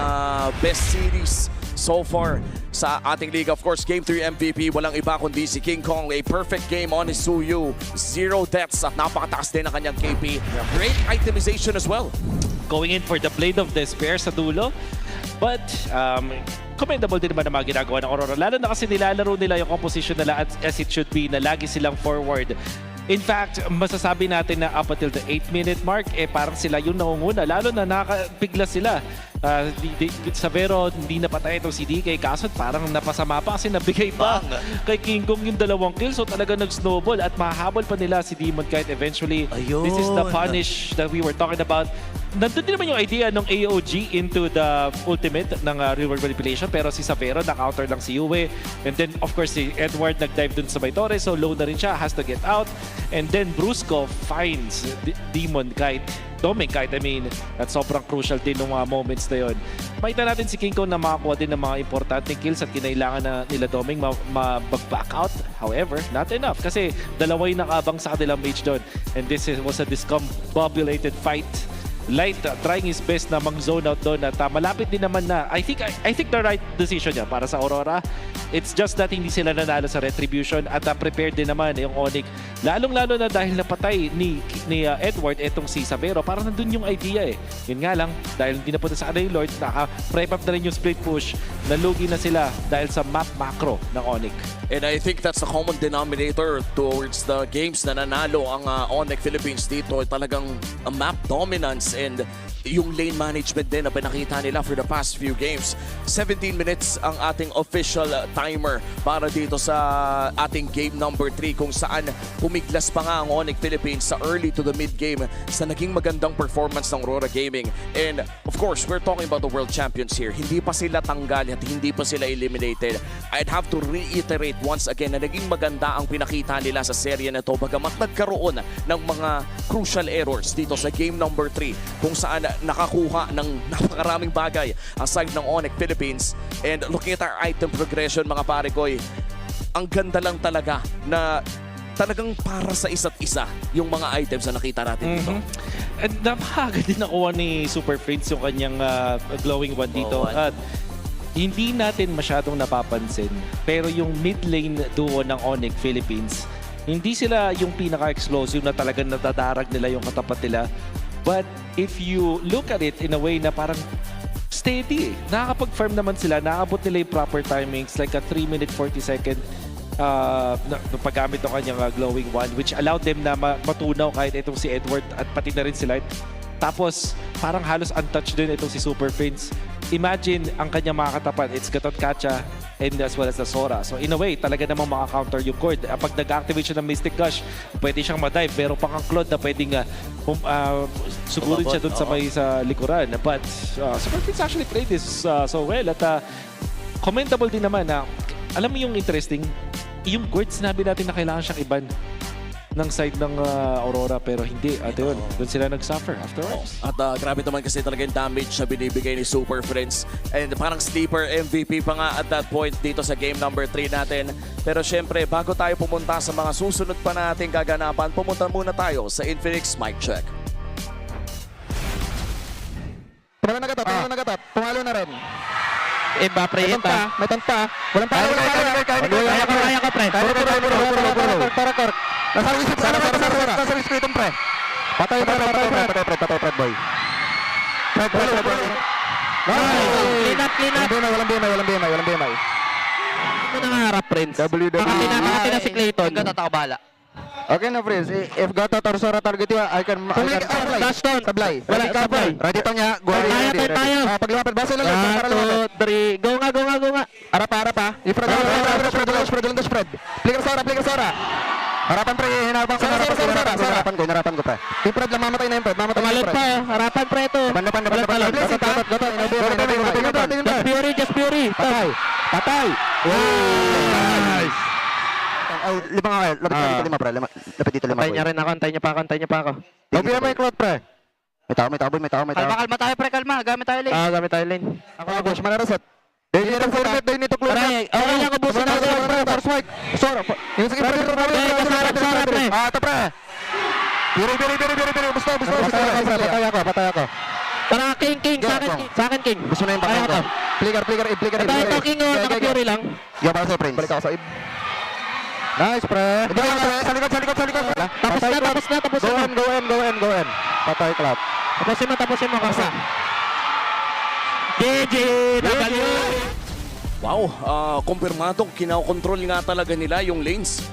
best series so far sa ating liga. Of course, Game 3 MVP, walang iba kundi si King Kong. A perfect game on his Suyu. 0 deaths at napakataas din ang kanyang KP. Great itemization as well. Going in for the Blade of Despair sa dulo. But commendable din naman ang mga ginagawa ng Aurora. Lalo na kasi nilalaro nila yung composition nila as it should be, na lagi silang forward. In fact, masasabi natin na up until the 8-minute mark, parang sila yung nangunguna. Lalo na nakapigla sila. Savero, hindi napatay itong si DK. Kaso parang napasama pa kasi nabigay pa kay King Kong yung 2 kills. So talaga nag-snowball at mahabol pa nila si Demon Kite eventually. This is the punish that we were talking about. Nandun din naman yung idea ng AOG into the ultimate ng Real World Manipulation, pero si Savero na-counter lang si Yue. And then, of course, si Edward nag-dive dun sa Baitore, so low na rin siya, has to get out. And then Brusco finds Demon Kite. Doming Kite, I mean, at sobrang crucial din ng mga moments na yun. Makita natin si King Kong na makakuha din ng mga importanteng kills at kinailangan na nila Doming mag-back out. However, not enough kasi dalawa yung nakabang sa kanilang mage doon. And this was a discombobulated fight. Light trying his best na mang-zone out doon at malapit din naman na. I think the right decision niya para sa Aurora. It's just that hindi sila nanalo sa Retribution at prepared din naman yung Onyx. Lalong-lalo na dahil napatay ni Edward etong si Savero. Parang nandun yung idea eh. Yun nga lang, dahil hindi na punta sa kanila yung Lord, naka-prep up na rin yung split push. Nalugi na sila dahil sa map macro ng Onyx. And I think that's the common denominator towards the games na nanalo ang Onyx Philippines dito. Talagang map dominance and yung lane management din na pinakita nila for the past few games. 17 minutes ang ating official timer para dito sa ating game number 3 kung saan pumiglas pa nga ang Onyx Philippines sa early to the mid game sa naging magandang performance ng Aurora Gaming. And of course, we're talking about the world champions here. Hindi pa sila tanggal at hindi pa sila eliminated. I'd have to reiterate once again na naging maganda ang pinakita nila sa serye na ito bagamat nagkaroon ng mga crucial errors dito sa game number 3 kung saan nakakuha ng napakaraming bagay ang side ng Onyx Philippines. And looking at our item progression mga pare ko, ang ganda lang talaga na talagang para sa isa't isa yung mga items na nakita natin dito. At napakaga din nakuha ni Super Prince yung kanyang glowing one dito. At hindi natin masyadong napapansin, pero yung mid lane duo ng Onyx Philippines, hindi sila yung pinaka-explosive na talagang natadarag nila yung katapat nila. But if you look at it in a way na parang steady, nakakapag-farm naman sila, nakakabot nila yung proper timings, like a 3-minute 40-second paggamit ng kanyang glowing one, which allowed them na matunaw kahit itong si Edward at pati na rin si Light. Tapos, parang halos untouched din itong si Super Prince. Imagine ang kanyang mga katapat, it's Gatot Kacha and as well as the Sora. So in a way, talaga namang maka-counter yung Cord. Pag nag-activate siya ng Mystic Gush, pwede siyang ma-dive. Pero pang ang Claude na pwedeng sugurin siya dun sa may sa likuran. But Super Prince actually played this so well. At commendable din naman na, alam mo yung interesting, yung Cord sinabi natin na kailangan siyang iban ng side ng Aurora pero hindi. At yun, doon sila nag-suffer afterwards. At grabe naman kasi talaga yung damage na binibigay ni Super Friends. And parang sleeper MVP pa nga at that point dito sa game number 3 natin. Pero syempre, bago tayo pumunta sa mga susunod pa nating kaganapan, pumunta muna tayo sa Infinix Mic Check. Pumalo na gatot, pumalo na rin. Iba, pre, May taunt pa. Walang palo, walang palo. Kaya ka, pre. Korek. Nasa wisip itong pre. Patay, boy. Fred, boy. Clean up. Walang BMI. Ano nangarap, Prince? Makati na si Clayton. Bala. Okay na, friends. If Gato Torsora target you, I can Touchdown. sablay. Wala, sablay. Ready to niya. Tayo. Pag lumapit, basa lang. 1, 2, 3. Go nga. Harap. I-spread lang. Spread. Flicker Sora. Harapan pre, hinapan ko. Harapan ko pre. I-spread lang, mamatay na yung pre. Tumalot pa. Harapan, pre, ito. Depan. Just Fury. Patay. Nice. Ay, lima nga kayo. Lapit dito lima. Antay niya pa ako. Lobby may cloud pre. May tao. Kalma tayo, pre, kalma. Gamit tayo lane. Gamit tayo lane. Ako Bush, manarasot. They need to close. Okay lang, ubusin na. First mic. Sora. Yung sige pre. Ito pre. Biri. Busto. Patay ako. Tara, King. Sa akin, King. Gusto na yung bakal ko. Flicker. Ito, King, naka-Fury lang. Yo, para sa Prince. Balik ako sa Ib. Nice, pre. Sa likod. Tapos na. Go in. Patay, clap. Tapusin mo kasi. GG! Wow, kumpirmadong kinakontrol nga talaga nila yung lanes